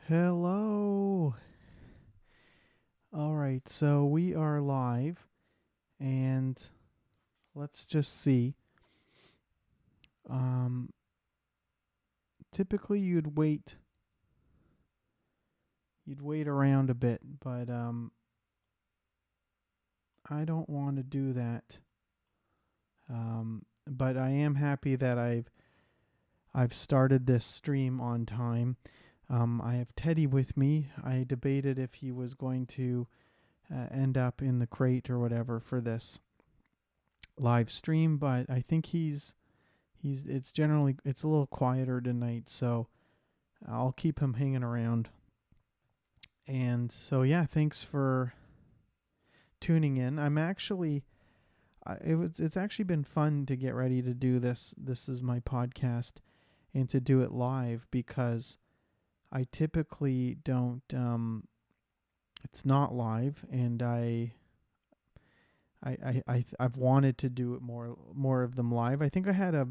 Hello. All right, so we are live, and let's just see. Um, Typically you'd wait around a bit, but I don't want to do that. But I am happy that I've started this stream on time. I have Teddy with me. I debated if he was going to end up in the crate or whatever for this live stream, but I think it's a little quieter tonight, so I'll keep him hanging around. And so yeah, thanks for tuning in. It's actually been fun to get ready to do this. This is my podcast and to do it live because I typically don't it's not live, and I've wanted to do it more of them live. I think I had a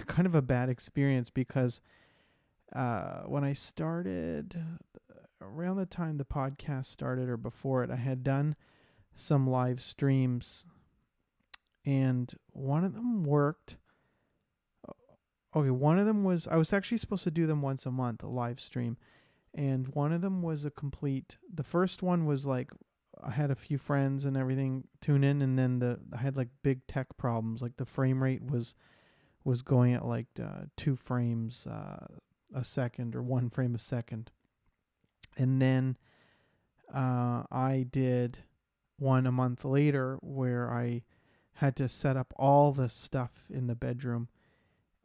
kind of a bad experience because when I started, around the time the podcast started or before it, I had done some live streams, and one of them worked. Okay, one of them was, I was actually supposed to do them once a month, a live stream, and one of them was the first one was like, I had a few friends and everything tune in, and then I had like big tech problems, like the frame rate was going at like 2 frames a second, or 1 frame a second. And then I did one a month later where I had to set up all the stuff in the bedroom,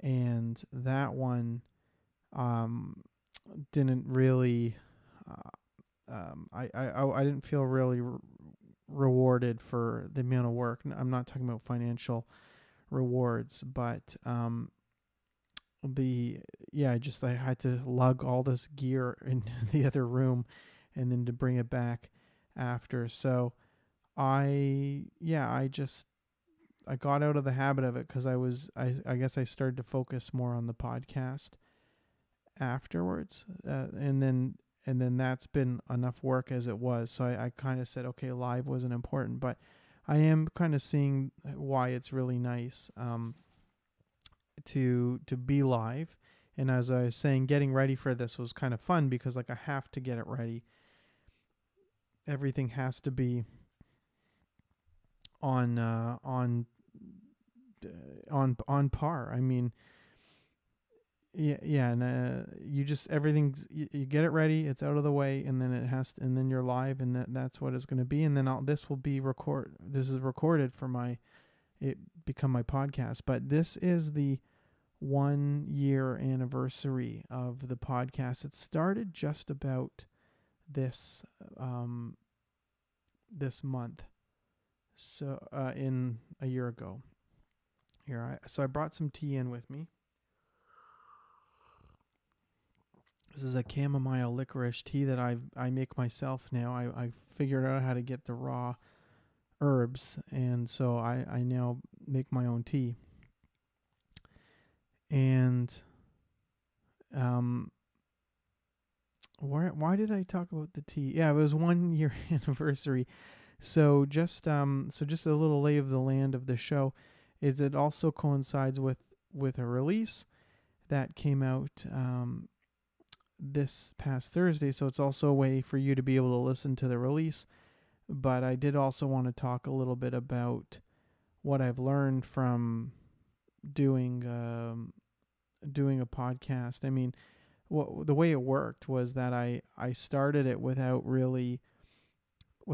and that one um, didn't really. I didn't feel really rewarded for the amount of work. I'm not talking about financial rewards, but the yeah, I had to lug all this gear into the other room, and then to bring it back after. So I got out of the habit of it because I guess I started to focus more on the podcast afterwards, and then that's been enough work as it was. So I kind of said, okay, live wasn't important, but I am kind of seeing why it's really nice to be live. And as I was saying, getting ready for this was kind of fun because like I have to get it ready. Everything has to be on on par. I mean, yeah, and you just you get it ready, it's out of the way, and then and then you're live, and that's what it's going to be. And then this will be This is recorded for it become my podcast. But this is the 1 year anniversary of the podcast. It started just about this this month, so in a year ago. So I brought some tea in with me. This is a chamomile licorice tea that I make myself now. I figured out how to get the raw herbs, and so I now make my own tea. And why did I talk about the tea? Yeah, it was 1 year anniversary. So just a little lay of the land of the show is it also coincides with a release that came out this past Thursday, so it's also a way for you to be able to listen to the release. But I did also want to talk a little bit about what I've learned from doing a podcast. I mean, the way it worked was that I started it without really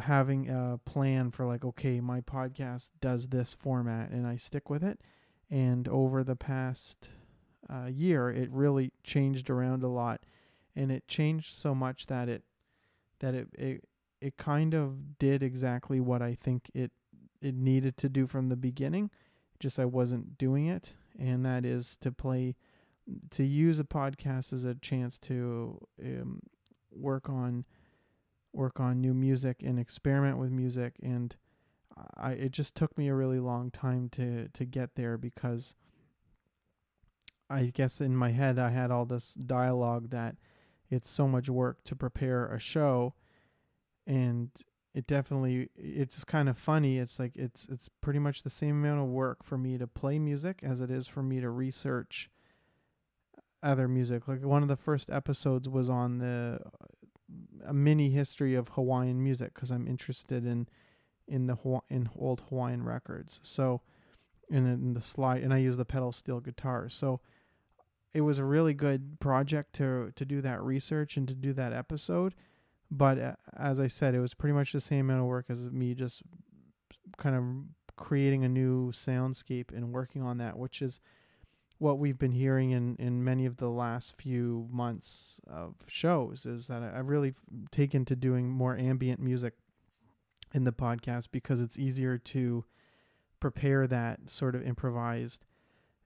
having a plan for, like, okay, my podcast does this format, and I stick with it. And over the past year, it really changed around a lot, and it changed so much that it kind of did exactly what I think it needed to do from the beginning. Just I wasn't doing it, and that is to use a podcast as a chance to work on new music and experiment with music. And it just took me a really long time to get there, because I guess in my head I had all this dialogue that it's so much work to prepare a show, and it's kind of funny. It's like it's pretty much the same amount of work for me to play music as it is for me to research other music. Like one of the first episodes was on a mini history of Hawaiian music, because I'm interested in old Hawaiian records. So in the slide, and I use the pedal steel guitar. So it was a really good project to do that research and to do that episode. But as I said, it was pretty much the same amount of work as me just kind of creating a new soundscape and working on that, which is what we've been hearing in many of the last few months of shows, is that I've really taken to doing more ambient music in the podcast, because it's easier to prepare that sort of improvised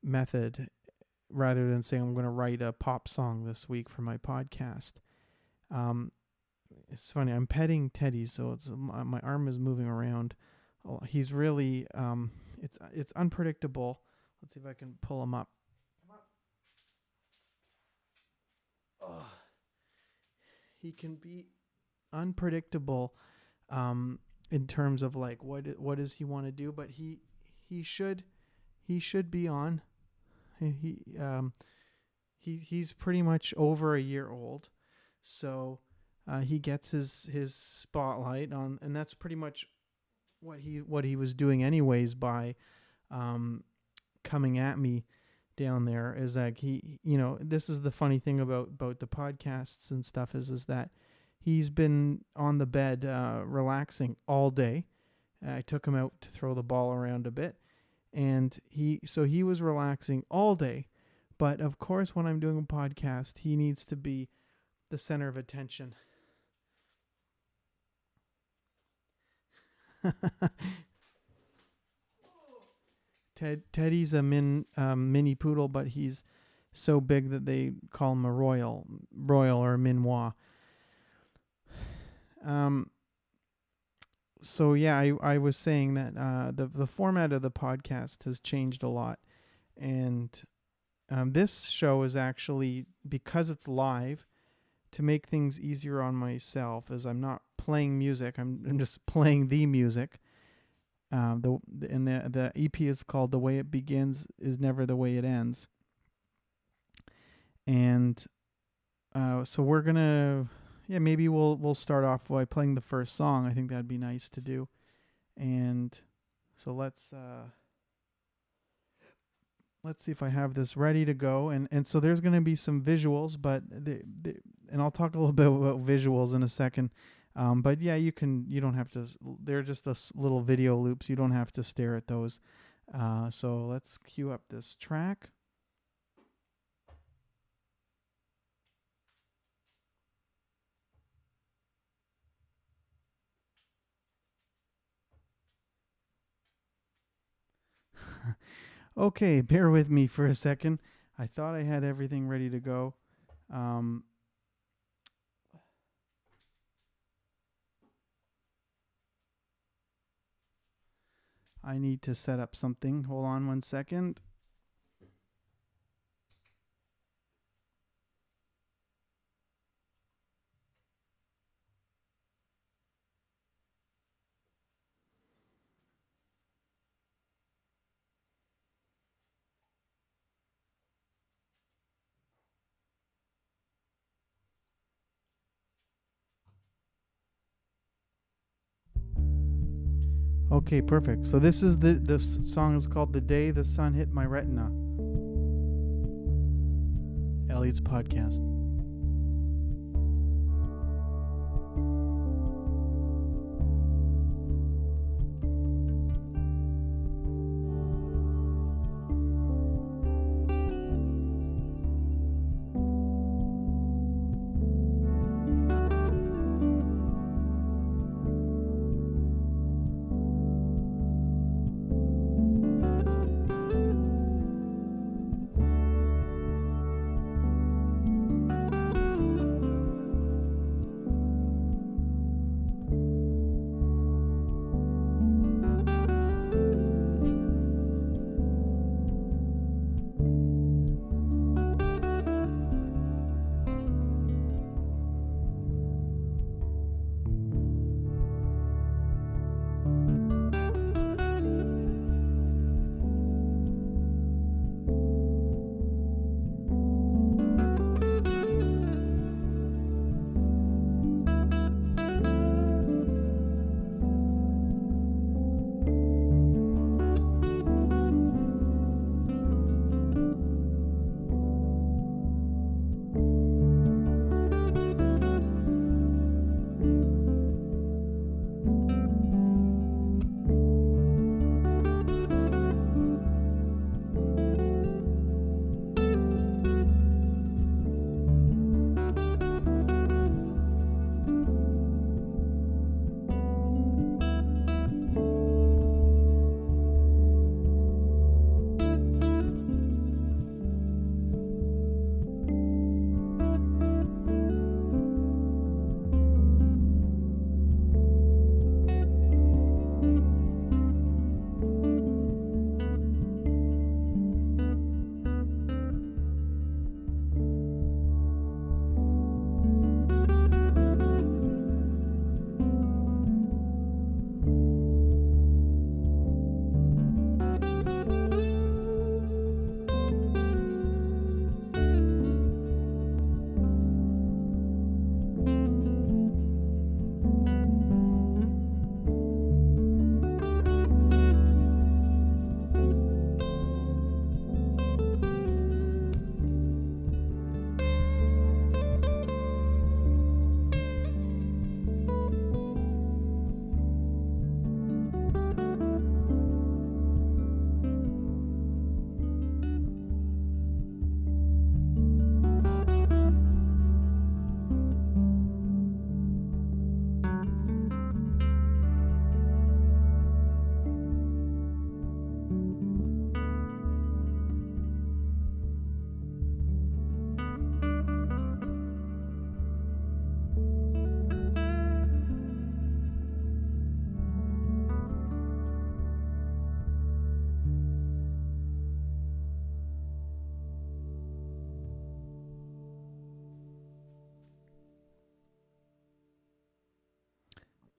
method rather than saying I'm going to write a pop song this week for my podcast. It's funny, I'm petting Teddy, so it's my arm is moving around. He's really it's unpredictable. Let's see if I can pull him up. Oh, he can be unpredictable in terms of like what does he want to do, but he should be on. He's pretty much over a year old, so he gets his spotlight on, and that's pretty much what he was doing anyways by coming at me down there. Is like this is the funny thing about the podcasts and stuff is that he's been on the bed relaxing all day. I took him out to throw the ball around a bit, and he was relaxing all day. But of course, when I'm doing a podcast, he needs to be the center of attention. Teddy's a mini poodle, but he's so big that they call him a royal or a minois. So yeah, I was saying that the format of the podcast has changed a lot, and this show is actually, because it's live, to make things easier on myself, as I'm not playing music, I'm just playing the music. The EP is called "The Way It Begins Is Never the Way It Ends," and so we're gonna, maybe we'll start off by playing the first song. I think that'd be nice to do, and so let's see if I have this ready to go, and so there's gonna be some visuals, but and I'll talk a little bit about visuals in a second. But yeah, you don't have to, they're just little video loops. You don't have to stare at those. So let's cue up this track. Okay, bear with me for a second. I thought I had everything ready to go. I need to set up something. Hold on one second. Okay, perfect. So this is the song is called "The Day the Sun Hit My Retina." Elliott's podcast.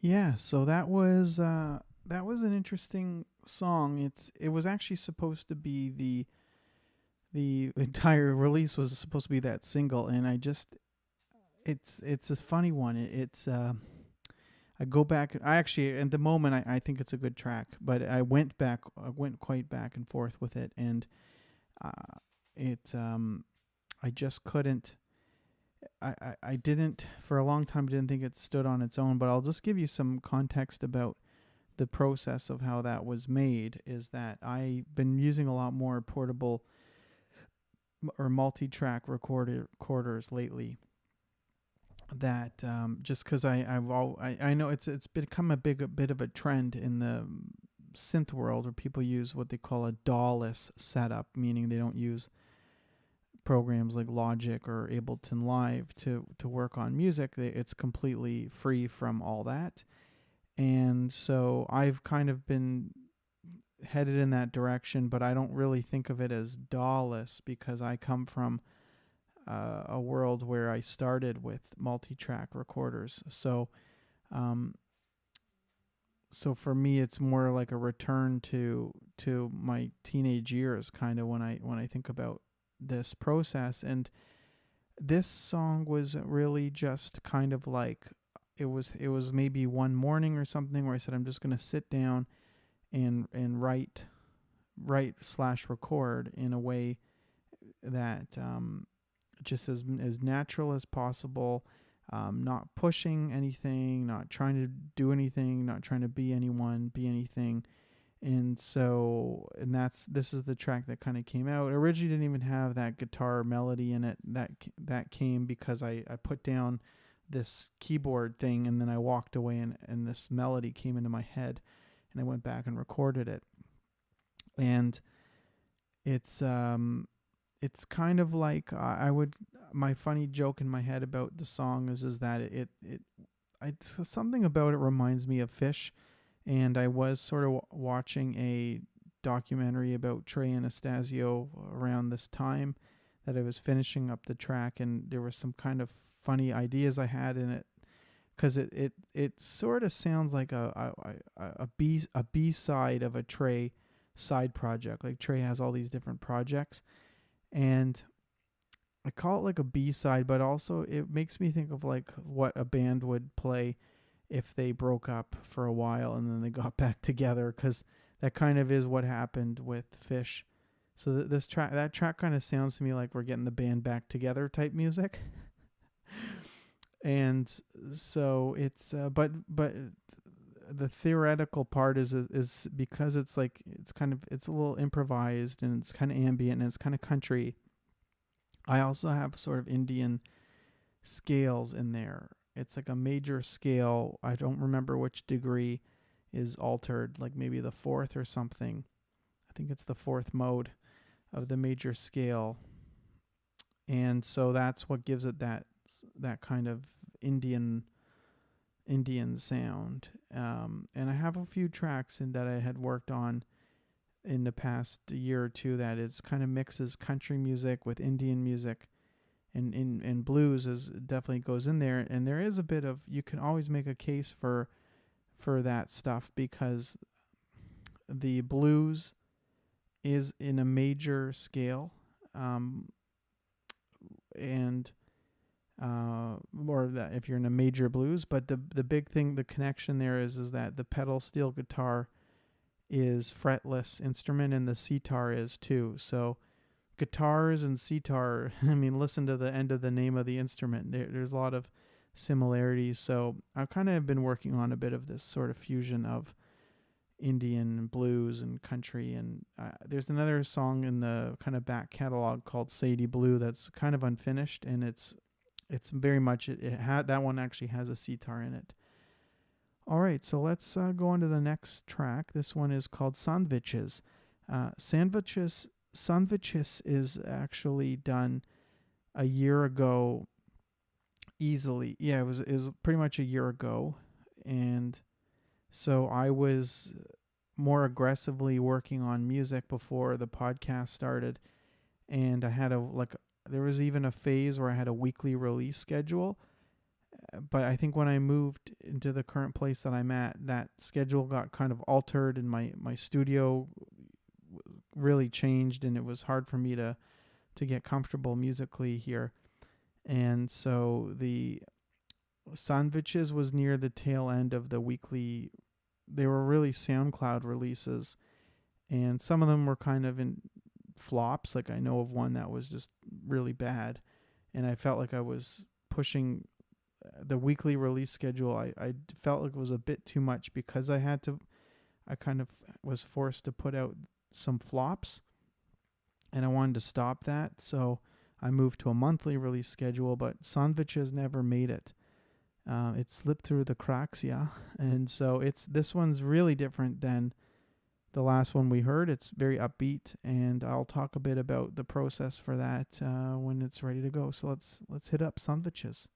Yeah, so that was an interesting song. It was actually supposed to be the entire release was supposed to be that single, and I just it's a funny one. It's I go back. I actually, at the moment, I think it's a good track, but I went quite back and forth with it, and uh, I just couldn't. I didn't for a long time. Didn't think it stood on its own, but I'll just give you some context about the process of how that was made. Is that I've been using a lot more portable or multi-track recorders lately, that just because I know it's become a bit of a trend in the synth world, where people use what they call a DAW-less setup, meaning they don't use programs like Logic or Ableton Live to work on music. It's completely free from all that, and so I've kind of been headed in that direction, but I don't really think of it as DAW-less because I come from a world where I started with multi-track recorders. Um, so for me, it's more like a return to my teenage years, kind of when I think about this process. And this song was really just kind of like it was maybe one morning or something where I said I'm just gonna sit down and write slash record in a way that just as natural as possible, not pushing anything, not trying to do anything, not trying to be anyone, be anything. And this is the track that kind of came out. It originally didn't even have that guitar melody in it. That came because I put down this keyboard thing, and then I walked away, and this melody came into my head, and I went back and recorded it. And it's it's kind of like I would my funny joke in my head about the song is that it's something about it reminds me of Fish, and I was sort of watching a documentary about Trey Anastasio around this time that I was finishing up the track, and there were some kind of funny ideas I had in it because it sort of sounds like a B side of a Trey side project. Like Trey has all these different projects, and I call it like a B side, but also it makes me think of like what a band would play if they broke up for a while and then they got back together, because that kind of is what happened with Fish. So that track kind of sounds to me like we're getting the band back together type music. And so it's but the theoretical part is because it's like it's a little improvised, and it's kind of ambient, and it's kind of country. I also have sort of Indian scales in there. It's like a major scale. I don't remember which degree is altered, like maybe the fourth or something. I think it's the fourth mode of the major scale. And so that's what gives it that kind of Indian Indian sound. And I have a few tracks in that I had worked on in the past year or two that it's kind of mixes country music with Indian music, and blues is definitely goes in there. And there is a bit of, you can always make a case for that stuff, because the blues is in a major scale, um, and or that if you're in a major blues. But the big thing, the connection there is that the pedal steel guitar is fretless instrument, and the sitar is too. So guitars and sitar, I mean, listen to the end of the name of the instrument. There's a lot of similarities. So I've kind of been working on a bit of this sort of fusion of Indian blues and country. And there's another song in the kind of back catalog called Sadie Blue that's kind of unfinished, and it's very much it had that one actually has a sitar in it. All right, so let's go on to the next track. This one is called Sandviches. Sandviches is actually done a year ago, easily. Yeah, it was pretty much a year ago, and so I was more aggressively working on music before the podcast started, and I had there was even a phase where I had a weekly release schedule, but I think when I moved into the current place that I'm at, that schedule got kind of altered, and my studio really changed, and it was hard for me to get comfortable musically here. And so the Sandviches was near the tail end of the weekly. They were really SoundCloud releases, and some of them were kind of in flops. Like I know of one that was just really bad, and I felt like I was pushing the weekly release schedule. I felt like it was a bit too much because I kind of was forced to put out some flops, and I wanted to stop that. So I moved to a monthly release schedule, but Sandviches never made it. It slipped through the cracks, yeah. And so this one's really different than the last one we heard. It's very upbeat, and I'll talk a bit about the process for that when it's ready to go. So let's hit up Sandviches.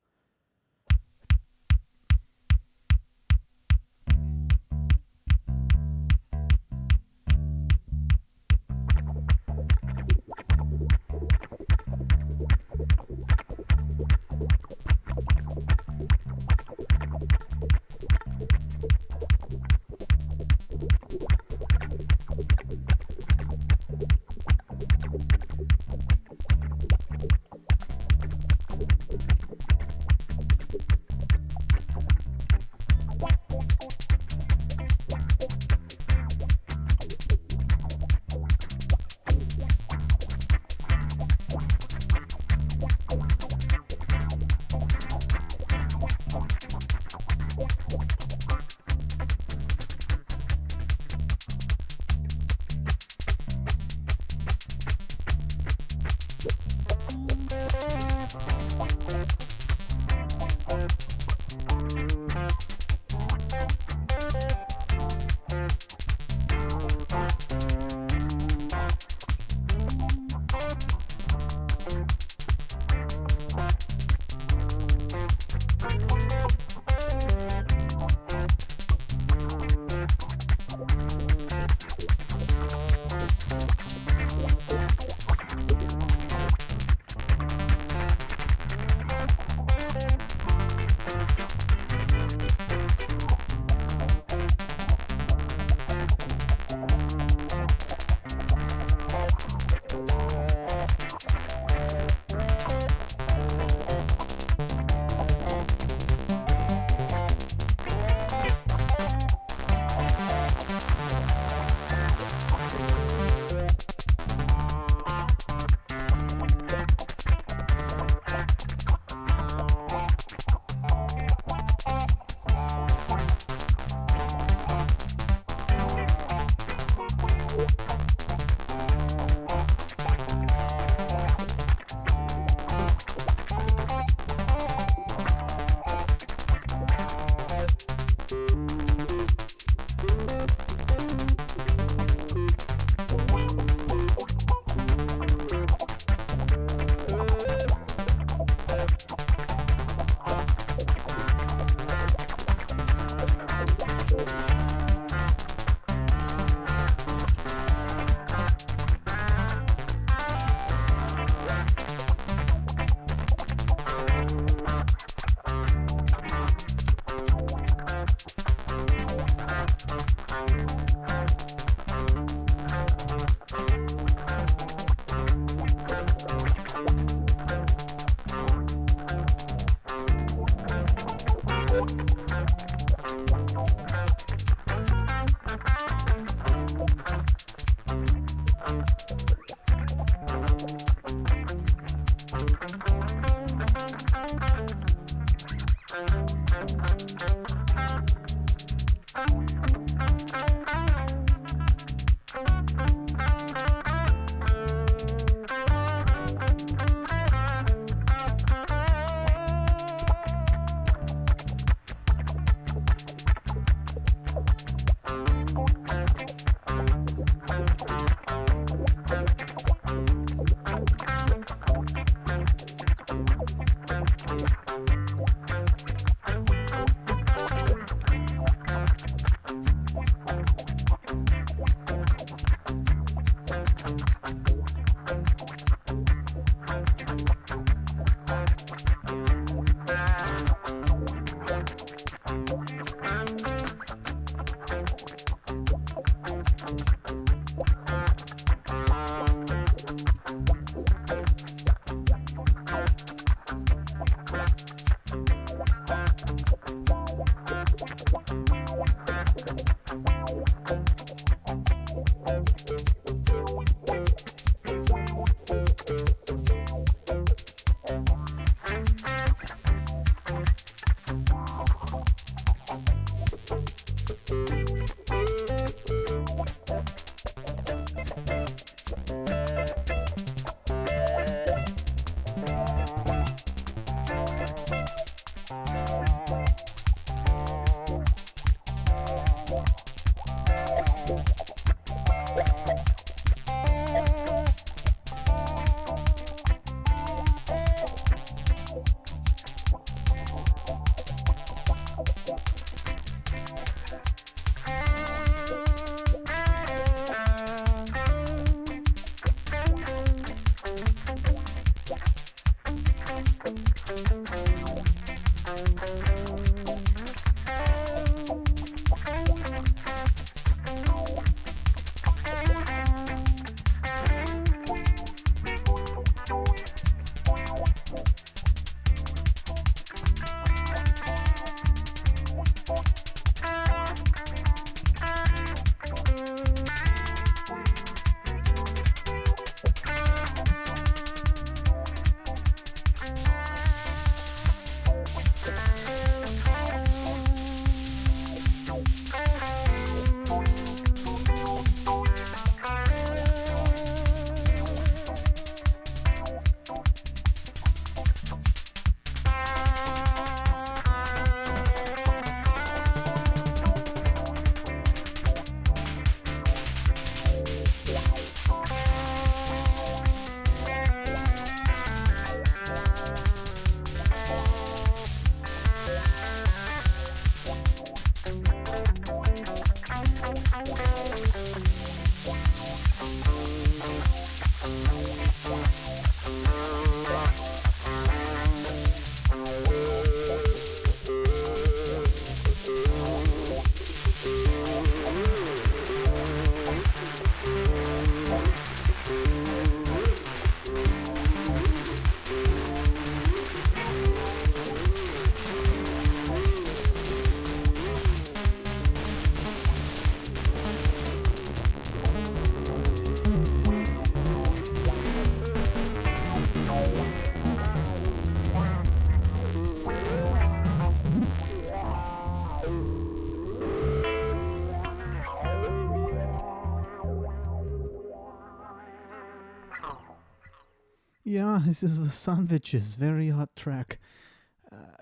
Yeah, this is the Sandviches, very hot track.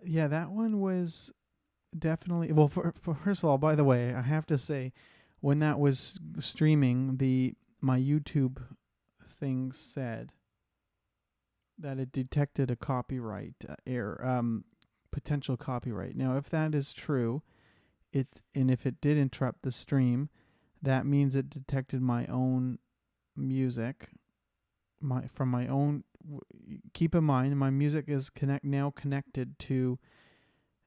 Yeah, that one was definitely well. First of all, by the way, I have to say, when that was streaming, the my YouTube thing said that it detected a copyright error, potential copyright. Now, if that is true, and if it did interrupt the stream, that means it detected my own music, from my own. Keep in mind, my music is now connected to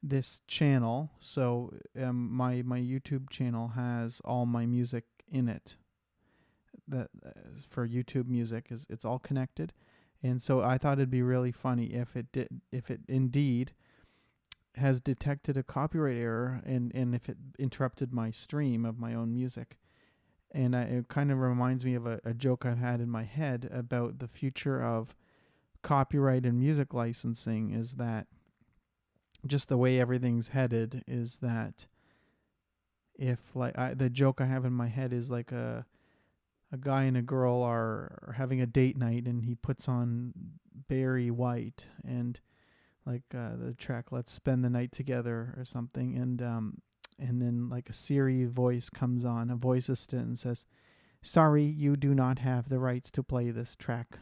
this channel, so my YouTube channel has all my music in it. That for YouTube music is it's all connected, and so I thought it'd be really funny if it indeed has detected a copyright error, and if it interrupted my stream of my own music. And it kind of reminds me of a joke I've had in my head about the future of copyright and music licensing, is that just the way everything's headed is that if the joke I have in my head is like a guy and a girl are having a date night, and he puts on Barry White and the track "Let's Spend the Night Together" or something, and then like a Siri voice comes on, a voice assistant, and says, "Sorry, you do not have the rights to play this track,"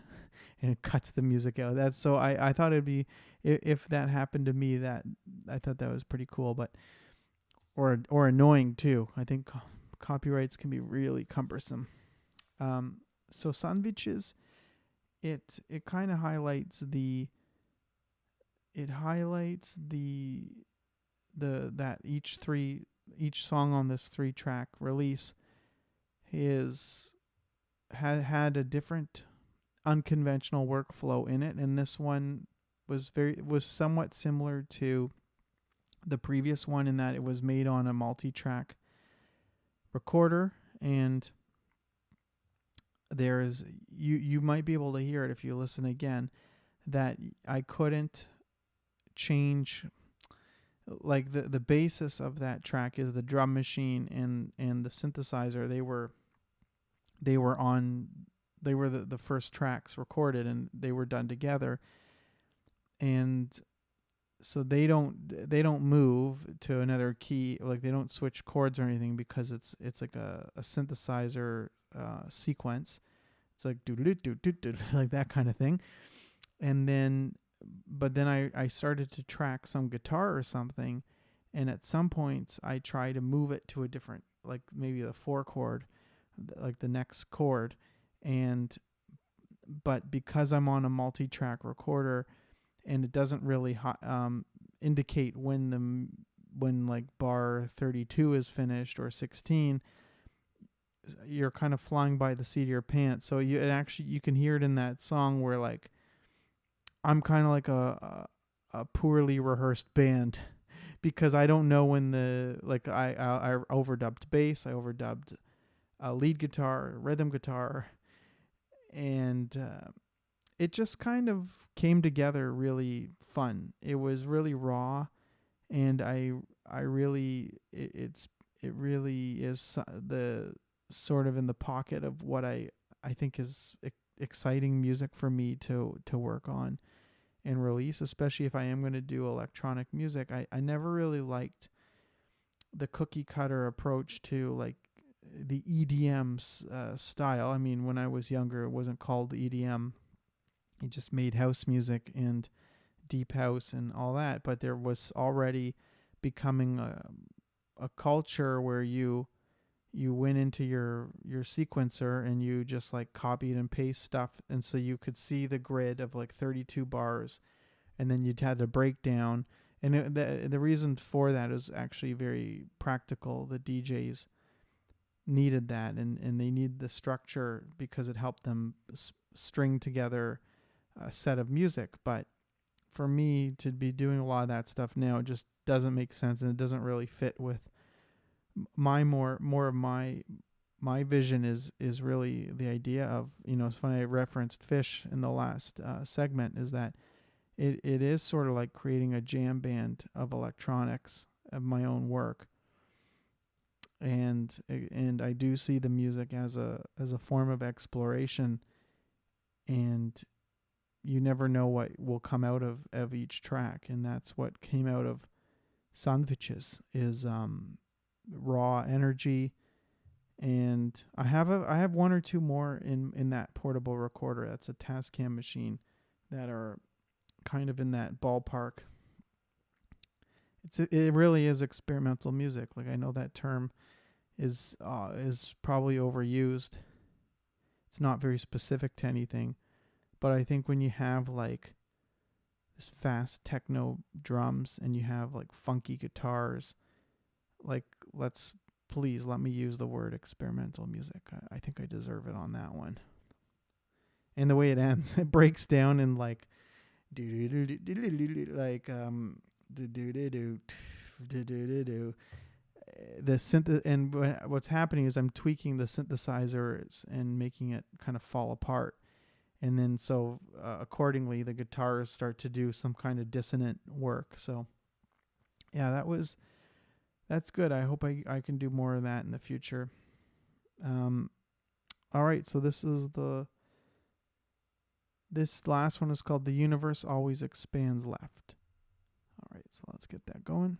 and it cuts the music out. That's so I thought it'd be, if that happened to me, that I thought that was pretty cool, but or annoying too. I think copyrights can be really cumbersome. So Sandviches, it kind of highlights the that each song on this 3-track release had a different unconventional workflow in it, and this one was somewhat similar to the previous one in that it was made on a multi-track recorder, and there's you might be able to hear it if you listen again, that I couldn't change. Like the basis of that track is the drum machine and the synthesizer. They were the first tracks recorded, and they were done together, and so they don't move to another key, like they don't switch chords or anything, because it's like a synthesizer sequence. It's like do do do do do like that kind of thing. And then but then I started to track some guitar or something, and at some points I try to move it to a different, like maybe the 4 chord, like the next chord, and but because I'm on a multi-track recorder, and it doesn't really indicate when like bar 32 is finished or 16, you're kind of flying by the seat of your pants. So you can hear it in that song where like I'm kind of like a poorly rehearsed band because I don't know when I overdubbed bass, I overdubbed lead guitar, rhythm guitar, and it just kind of came together really fun. It was really raw, and I really it really is the sort of in the pocket of what I think is exciting music for me to work on and release, especially if I am going to do electronic music. I never really liked the cookie cutter approach to like the EDM style. I mean, when I was younger, it wasn't called EDM. It just made house music and deep house and all that. But there was already becoming a culture where you went into your sequencer and you just like copied and paste stuff, and so you could see the grid of like 32 bars, and then you'd have the breakdown. And the reason for that is actually very practical. The DJs needed that, and they need the structure because it helped them string together a set of music. But for me to be doing a lot of that stuff now just doesn't make sense, and it doesn't really fit with my more of my vision is really the idea of, it's funny I referenced Fish in the last segment, is that it is sort of like creating a jam band of electronics of my own work, and I do see the music as a form of exploration, and you never know what will come out of each track, and that's what came out of Sandviches is raw energy. And I have one or two more in that portable recorder. That's a Tascam machine that are kind of in that ballpark. It really is experimental music. Like, I know that term is probably overused. It's not very specific to anything, but I think when you have like this fast techno drums and you have like funky guitars, like please let me use the word experimental music. I think I deserve it on that one. And the way it ends, it breaks down in like like the synth. And what's happening is I'm tweaking the synthesizers and making it kind of fall apart. And then so accordingly, the guitars start to do some kind of dissonant work. So yeah, that's good. I hope I can do more of that in the future. All right, so this last one is called The Universe Always Expands Left. All right, so let's get that going.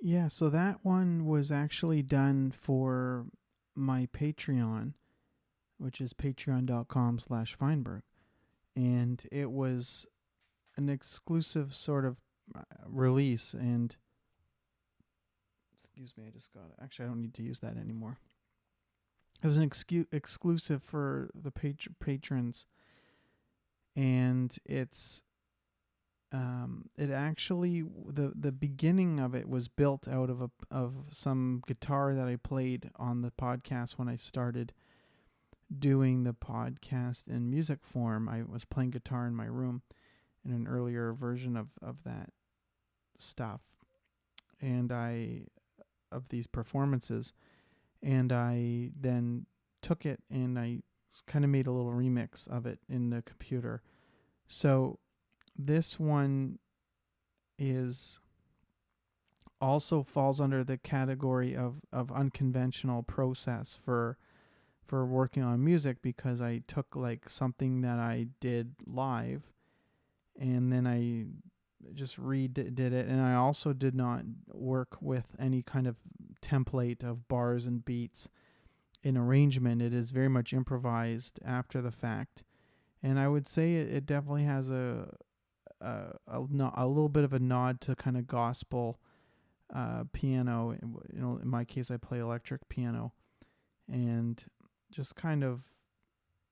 Yeah, so that one was actually done for my Patreon, which is patreon.com/Feinberg. And it was an exclusive sort of release. And excuse me, I just got it. Actually, I don't need to use that anymore. It was an exclusive for the patrons. And it actually, the beginning of it was built out of some guitar that I played on the podcast when I started doing the podcast in music form. I was playing guitar in my room in an earlier version of that stuff, and of these performances. And I then took it and I kind of made a little remix of it in the computer. So this one is also falls under the category of unconventional process for working on music, because I took like something that I did live and then I just redid it. And I also did not work with any kind of template of bars and beats in arrangement. It is very much improvised after the fact. And I would say it definitely has a little bit of a nod to kind of gospel piano. In my case, I play electric piano, and just kind of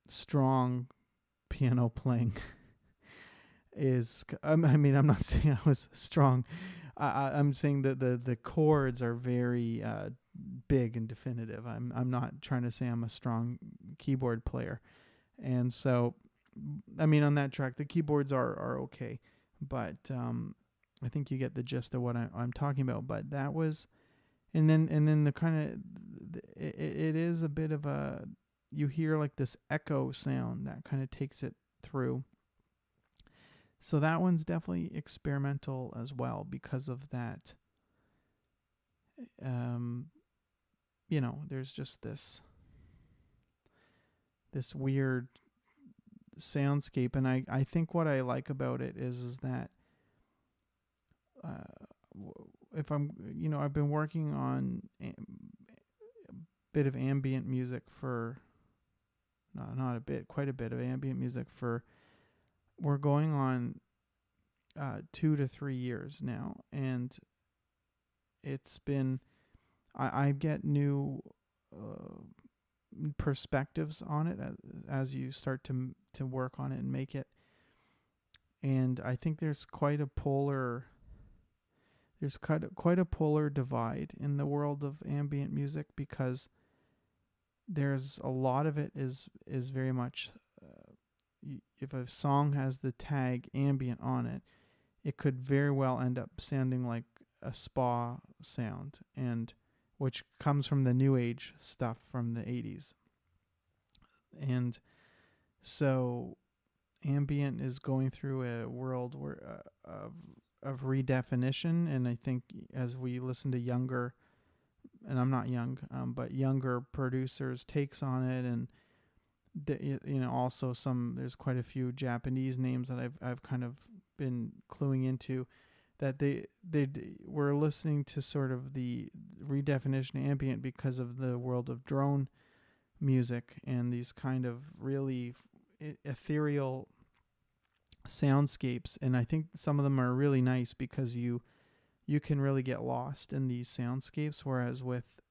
strong piano playing is. I mean, I'm not saying I was strong. I'm saying that the chords are very big and definitive. I'm not trying to say I'm a strong keyboard player, and so I mean, on that track, the keyboards are okay, but I think you get the gist of what I'm talking about. But that was, and then the kind of, it is a bit of a, you hear like this echo sound that kind of takes it through. So that one's definitely experimental as well because of that. Um, there's just this weird soundscape, and I think what I like about it is that if I'm, I've been working on a bit of ambient music for, not a bit, quite a bit of ambient music for, we're going on 2 to 3 years now, and it's been, I get new perspectives on it as you start to work on it and make it. And I think there's quite a polar divide in the world of ambient music, because there's a lot of it is very much, if a song has the tag ambient on it, it could very well end up sounding like a spa sound, and which comes from the new age stuff from the 80s. And so ambient is going through a world of redefinition, and I think as we listen to younger, and I'm not young, but younger producers' takes on it, and also there's quite a few Japanese names that I've kind of been cluing into, that they were listening to sort of the redefinition ambient because of the world of drone music and these kind of really ethereal soundscapes. And I think some of them are really nice because you can really get lost in these soundscapes, whereas with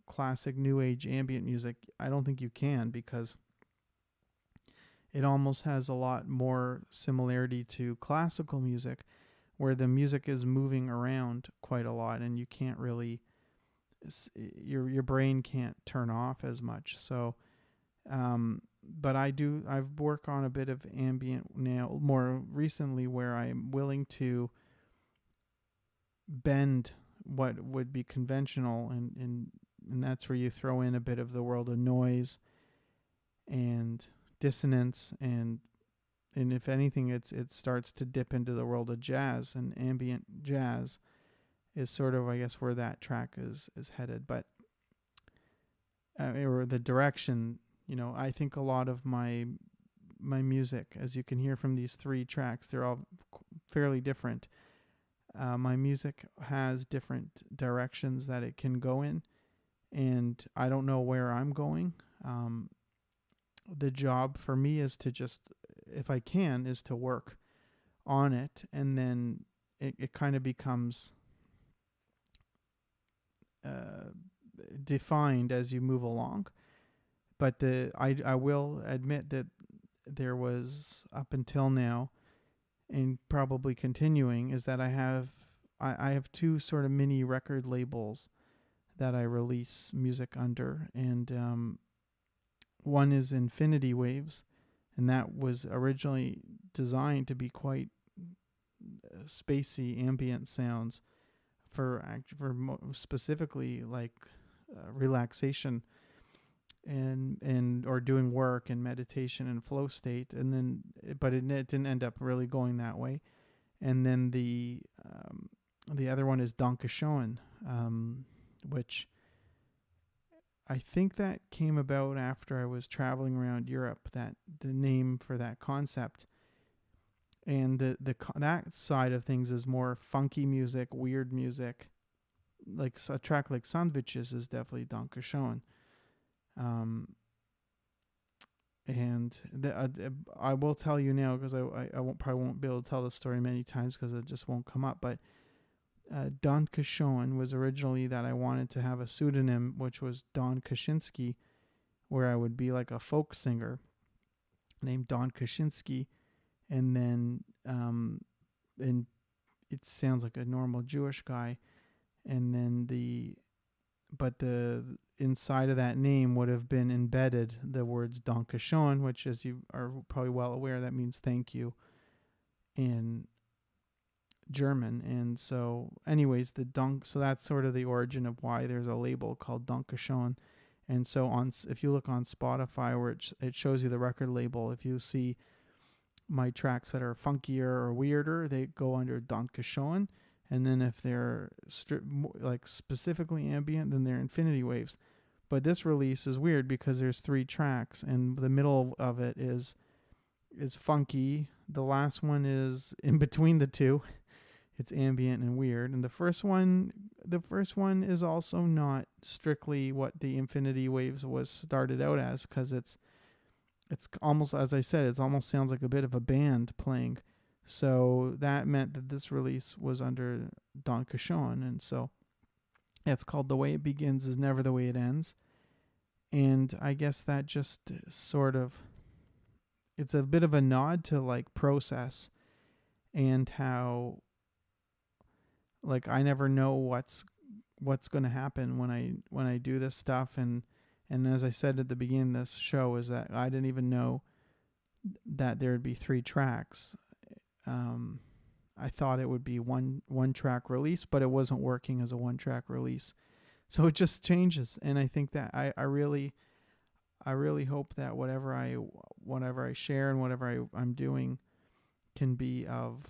classic new age ambient music, I don't think you can, because it almost has a lot more similarity to classical music, where the music is moving around quite a lot and you can't really, your brain can't turn off as much. So but I've worked on a bit of ambient now more recently, where I'm willing to bend what would be conventional, and that's where you throw in a bit of the world of noise and dissonance, and if anything, it starts to dip into the world of jazz, and ambient jazz is sort of, I guess, where that track is headed. But or the direction, I think a lot of my music, as you can hear from these 3 tracks, they're all fairly different. My music has different directions that it can go in, and I don't know where I'm going. Um, the job for me is to just, if I can, is to work on it, and then it kind of becomes uh, defined as you move along. But I will admit that there was, up until now, and probably continuing, is that I have two sort of mini record labels that I release music under, and one is Infinity Waves, and that was originally designed to be quite spacey ambient sounds for specifically like relaxation and or doing work and meditation and flow state, and then it didn't end up really going that way. And then the other one is Donkashoen, which I think that came about after I was traveling around Europe. That the name for that concept, and that side of things is more funky music, weird music. Like a track like Sandviches is definitely Donkashoen. Um, and I will tell you now, because I won't be able to tell the story many times because it just won't come up. But Don Kashon was originally that I wanted to have a pseudonym, which was Don Kaczynski, where I would be like a folk singer named Don Kaczynski, and then and it sounds like a normal Jewish guy, and then the inside of that name would have been embedded the words Don Kashon, which, as you are probably well aware, that means thank you in German. And so anyways, so that's sort of the origin of why there's a label called Donkashon. And so if you look on Spotify, where it shows you the record label, if you see my tracks that are funkier or weirder, they go under Donkashon. And then if they're like specifically ambient, then they're Infinity Waves. But this release is weird because there's 3 tracks, and the middle of it is funky. The last one is in between the two. It's ambient and weird. And the first one is also not strictly what the Infinity Waves was started out as, because it's almost, as I said, it almost sounds like a bit of a band playing. So that meant that this release was under Don Kashon, and so it's called The Way It Begins Is Never the Way It Ends. And I guess that just sort of, it's a bit of a nod to like process, and how like I never know what's going to happen when I do this stuff. And as I said at the beginning of this show, is that I didn't even know that there would be 3 tracks. I thought it would be one track release, but it wasn't working as a 1 track release. So it just changes, and I think that I really hope that whatever I share and whatever I'm doing can be of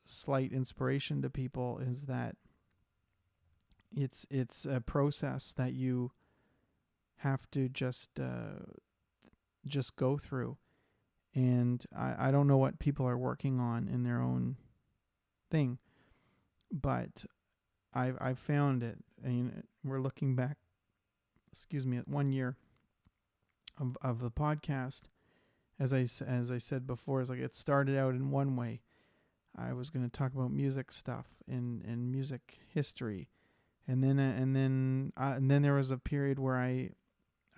slight inspiration to people, is that it's a process that you have to just go through. And I don't know what people are working on in their own thing, but I've found it. I mean, we're looking back, at 1 year of the podcast. As I said before, it's like it started out in one way. I was going to talk about music stuff and music history, and then there was a period where I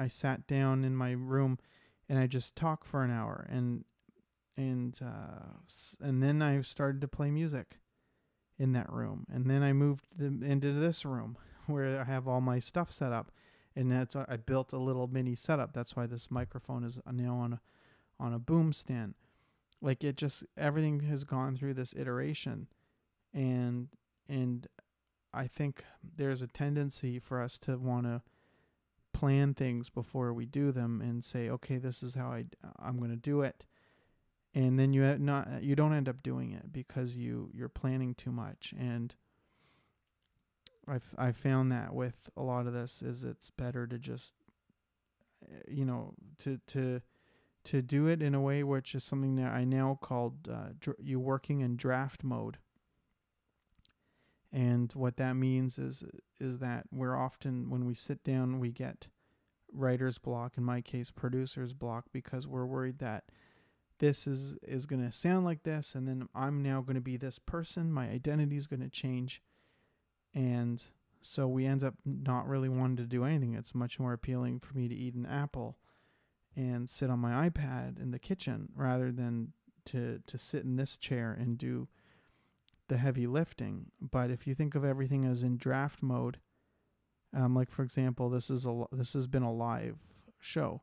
sat down in my room and I just talked for an hour, and then I started to play music in that room, and then I moved into this room where I have all my stuff set up, and I built a little mini setup. That's why this microphone is now on a boom stand. Like, it just, everything has gone through this iteration, and I think there's a tendency for us to want to plan things before we do them and say, okay, this is how I'm going to do it. And then you don't end up doing it because you're planning too much. And I've found that with a lot of this, is it's better to just, to do it in a way which is something that I now called you working in draft mode. And what that means is that we're often, when we sit down, we get writer's block, in my case producer's block, because we're worried that this is going to sound like this, and then I'm now going to be this person, my identity is going to change. And so we end up not really wanting to do anything. It's much more appealing for me to eat an apple and sit on my iPad in the kitchen rather than to sit in this chair and do the heavy lifting. But if you think of everything as in draft mode, like for example, this has been a live show.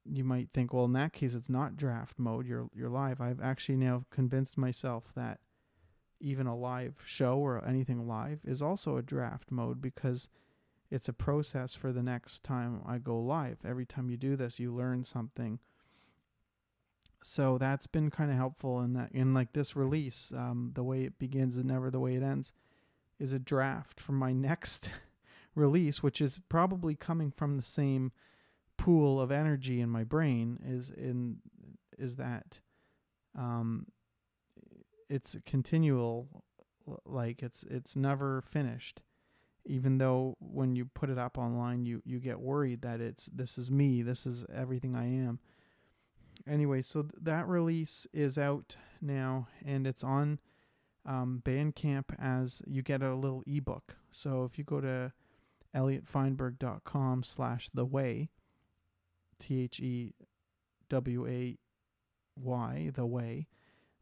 You might think, well, in that case, it's not draft mode. You're live. I've actually now convinced myself that even a live show or anything live is also a draft mode, because it's a process for the next time I go live. Every time you do this, you learn something. So that's been kind of helpful in that. In like this release, the way it begins and never the way it ends is a draft for my next release, which is probably coming from the same pool of energy in my brain. Is that it's continual, like it's never finished. Even though when you put it up online, you get worried that this is me, this is everything I am. Anyway, so that release is out now, and it's on Bandcamp as you get a little ebook. So if you go to elliottfeinberg.com/theway, THEWAY, the way,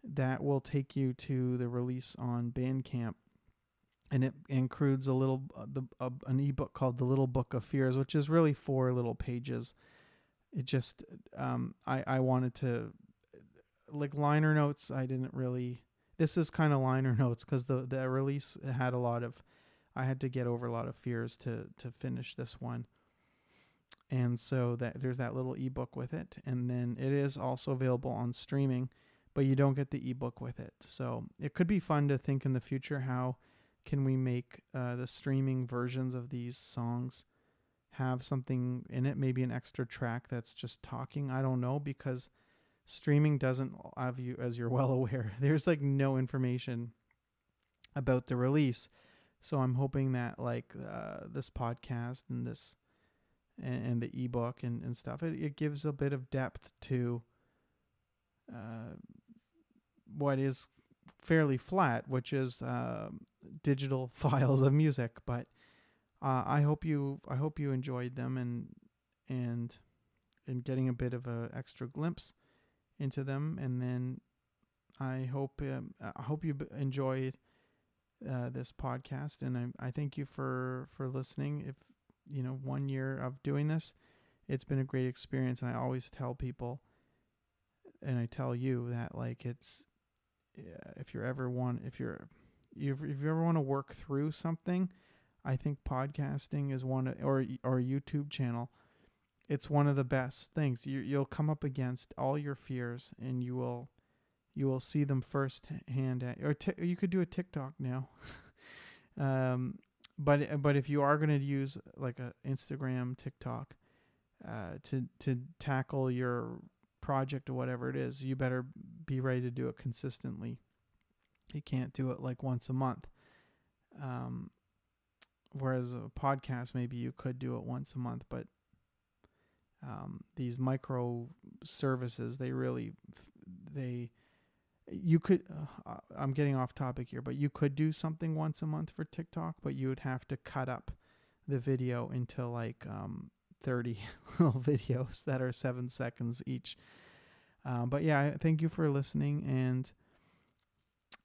that will take you to the release on Bandcamp. And it includes an ebook called The Little Book of Fears, which is really 4 little pages. It just, I wanted to, like liner notes, this is kind of liner notes, because the release had I had to get over a lot of fears to finish this one. And so there's that little ebook with it. And then it is also available on streaming, but you don't get the ebook with it. So it could be fun to think in the future, how can we make the streaming versions of these songs have something in it, maybe an extra track that's just talking. I don't know, because streaming doesn't have you, as you're well aware, there's like no information about the release. So I'm hoping that like this podcast and this and the ebook and stuff, it gives a bit of depth to what is fairly flat, which is digital files of music. But I hope you enjoyed them and getting a bit of a extra glimpse into them. And then I hope you enjoyed this podcast, and I thank you for listening. If 1 year of doing this, it's been a great experience, and I always tell people, and I tell you that, like, it's if you ever want to work through something, I think podcasting is or a YouTube channel. It's one of the best things. You'll come up against all your fears, and you will see them firsthand. You could do a TikTok now. But if you are going to use like a Instagram, TikTok, to tackle your project or whatever it is, you better be ready to do it consistently. You can't do it like once a month. Whereas a podcast, maybe you could do it once a month, but these micro services, you could, I'm getting off topic here, but you could do something once a month for TikTok, but you would have to cut up the video into like 30 little videos that are 7 seconds each. But yeah, thank you for listening, and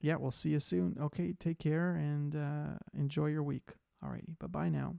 yeah, we'll see you soon. Okay, take care and enjoy your week. Alrighty, bye-bye now.